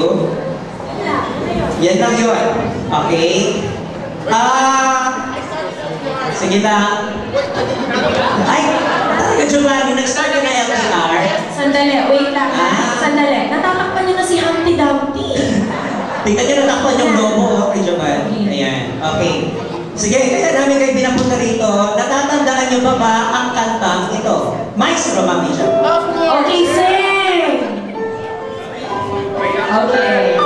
you? Yan lang yun. Okay? Sige na. Ay, talaga Giovanni, nag-start ka na LTR? Sandali, wait lang. Sandali. Natatakpan niyo na si Humpty Dumpty. Tingnan niyo natakpan yung lobo, kay Giovanni. Ayan. Okay. Sige, kaya namin kayo pinapunta rito. Natatandaan niyo ba ang kantang ito? Maestro, Mami siya. Okay, sing! Okay.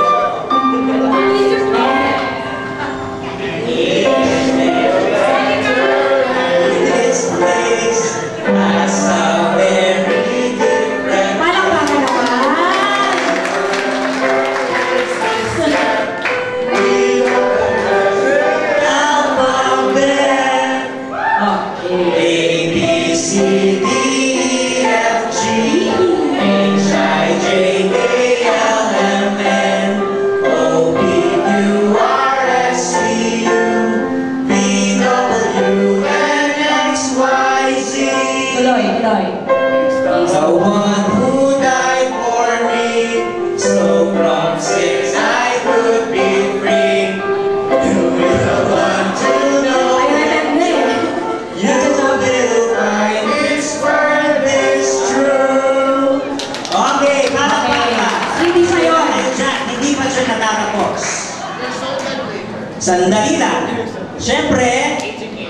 Sandali lang. Siyempre,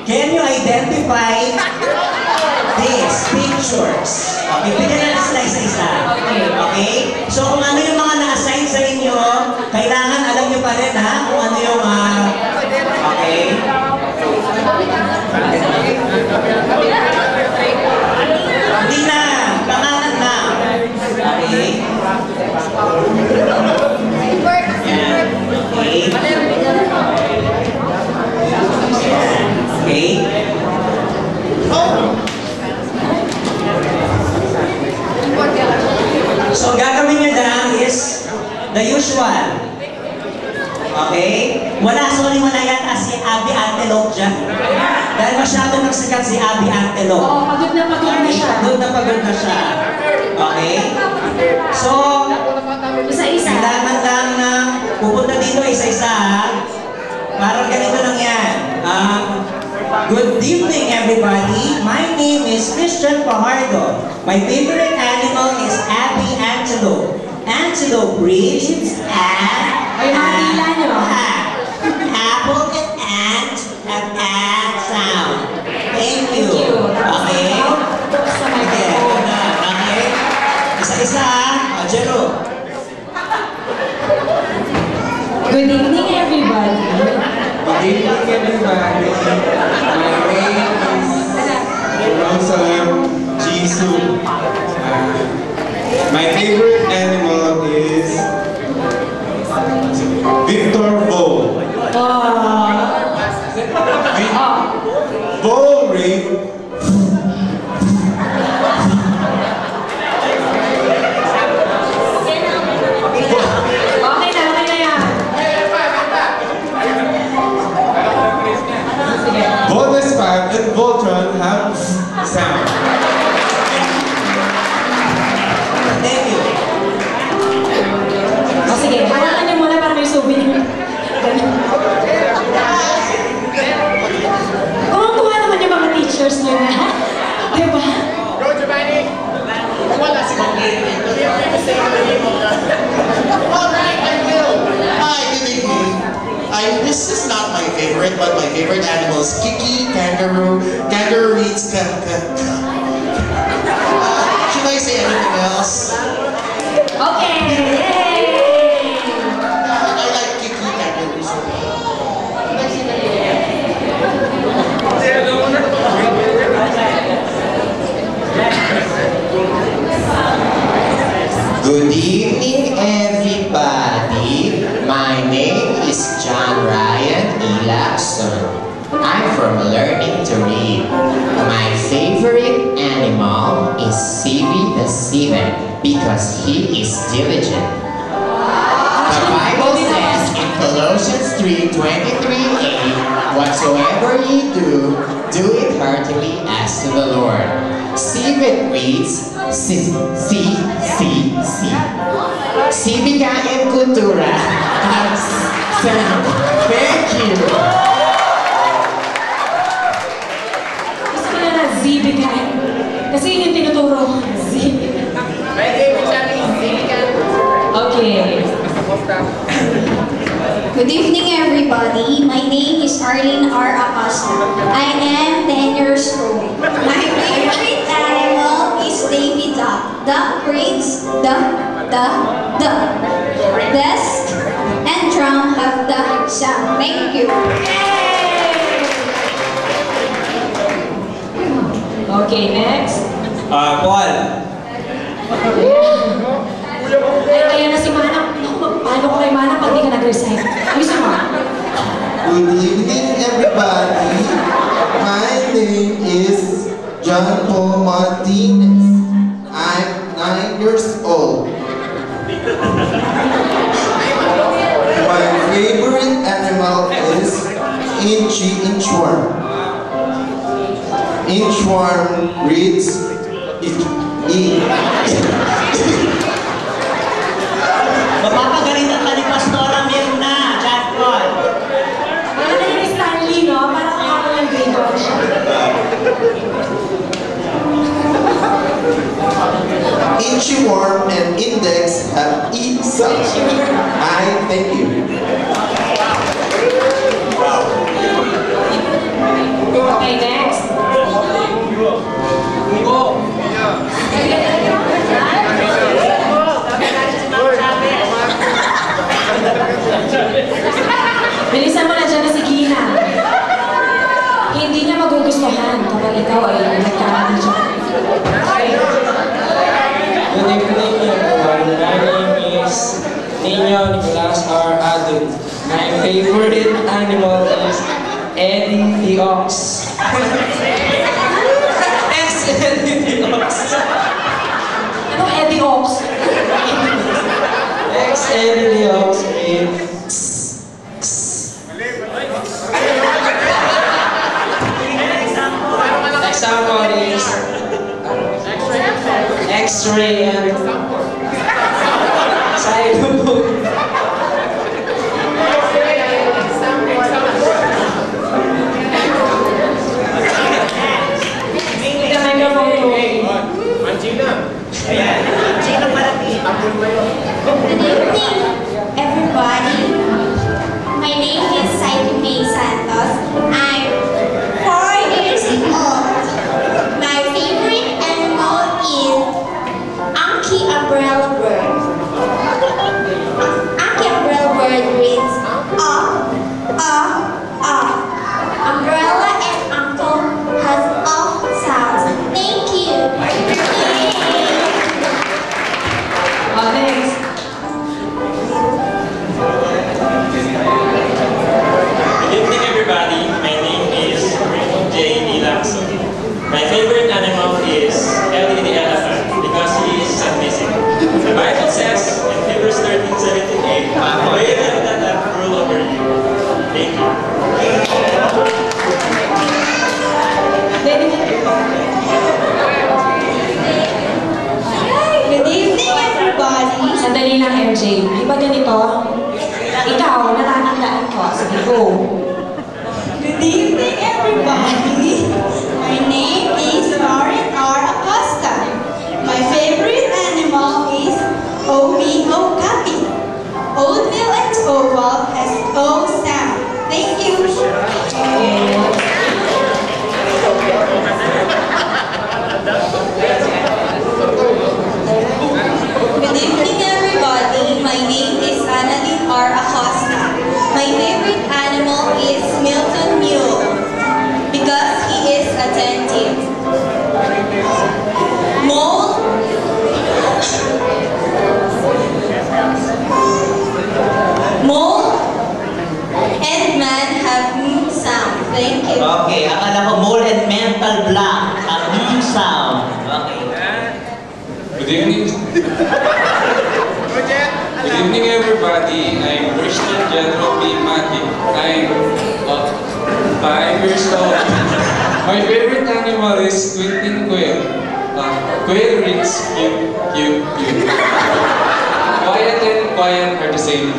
can you identify these pictures? Okay, bigyan natin sila isa-isa. Okay? So kung ano yung mga na-assign sa inyo, kailangan alam nyo pa rin ha, kung ano yung okay? Hindi na. Pangalan na. Okay? Yan. Okay? Okay? So, gagawin nyo lang is the usual. Okay? Wala yata si Abby Antelope dyan. Dahil masyadong nagsikat si Abby Antelope. Oo, pagod na siya. Pagod na siya. Okay? So, isa-isa. kailangan lang na pupunta dito isa-isa ha. Parang ganito lang yan. Good evening, everybody. My name is Christian Fajardo. My favorite animal is Abby Antelope. Antelope breeds apple and ant sound. Thank you. Okay? Okay? Isa-isa ha. Jero. Good evening, everybody. Good evening, everybody. My name is Jerusalem Jisoo. My favorite animal is Victor Vole. Vole Ray. And Voltron have sound. Thank you. Sige, hawakan niyo muna para may souvenir. Kuha naman yung mga teachers niyo na. Diba? Go, Giovanni! Wala si Mami. Alright, I will. Hi, good evening. This is not my favorite, but my favorite animal is Kiki, kangaroo. Kangaroo reads should I say anything else? Okay! Yay! I like Kiki, kangaroo. Good evening, everybody. My name is John Ryan Elakson. I'm from Learning to Read. My favorite animal is Sivi the Seven because he is diligent. The Bible says in Colossians 3:23a, whatsoever ye do, do it heartily as to the Lord. Sivet reads, Si BKM Kultura. Thank you. Gusto ko na ZBKM. Kasi yun yung tinuturo ko. Okay. Good evening, everybody. My name is Arlene R. Acosta. I am 10 years old. My favorite animal is Davy Duck. Duck breeds the desk and drum have the sound. Thank you. Okay, next. Paul. Ayan na si Manang. Naku, paano ko kay Manang pag di ka nag-resign? Gusto mo? Good evening, everybody. My name is John Paul Martinez. I'm 9 years old. My favorite animal is inchworm. Inchworm reads Mapapagalitan ka ni Pastora Mirna, John Paul. Wala na yung Stanley, no? Parang ako yung grade 1 siya. Inchworm and index have E sounds. I thank you. Okay, next. Bilisan mo na dyan na si Gina. Hindi niya magugustuhan kapag ikaw ay nagkaroon dyan. Good evening, everyone. My name is Nino Nicolas R. Adun. My favorite animal is Eddie the Ox. Eddie the Ox. Anong Eddie Ox? Eddie the Ox is example is X-ray and Cyberbook. The microphone to. Ayan. Sino malaki? Good evening, everybody. My name is Saito May Santos. I'm 4 years old. My favorite animal is Anki Umbrella Bird. Anki Umbrella Bird reads Umbrella and uncle has off sounds. Thank you. Next. Good evening, everybody. My name is J.D. Lacson. My favorite animal is Ellie the elephant because he is submissive. The Bible says in Hebrews 13:78, "Obey them that have rule over you." Thank you. Good evening, everybody. Sandali lang, MJ. Di ba ganito? Ikaw, natatandaan ko. Sige, go. Good evening, everybody. My name is Lauren R. Acosta. My favorite animal is Omi Okapi. Oatmeal and oval has O sound. Thank you. Good evening, everybody. My name is Annalyn R. Acosta. My favorite animal is Milton Mule because he is attentive. Mole and man have sound. Thank you. Okay, akala ko mole and mental block. Ang sound. Okay. Good evening. Good evening, everybody. I'm Christian General B. Mati. I'm 5 years old. My favorite animal is squinting quail Quail reads cute, cute, cute. Quiet and quiet are the same.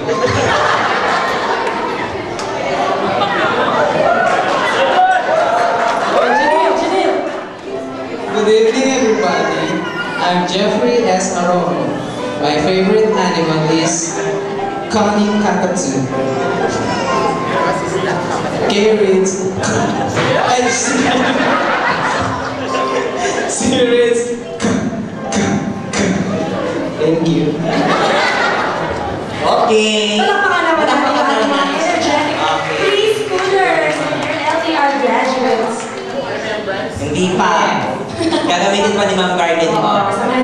Good evening, everybody. I'm Jeffrey S. Aron. My favorite animal is cunning cockatoo. K reads and C reads Thank you. Okay. Palakpakan naman natin ang ating mga energetic Okay. preschoolers and your LDR graduates. Hindi pa. Gagamitin pa ni Ma'am Garden mo. Oo, kasama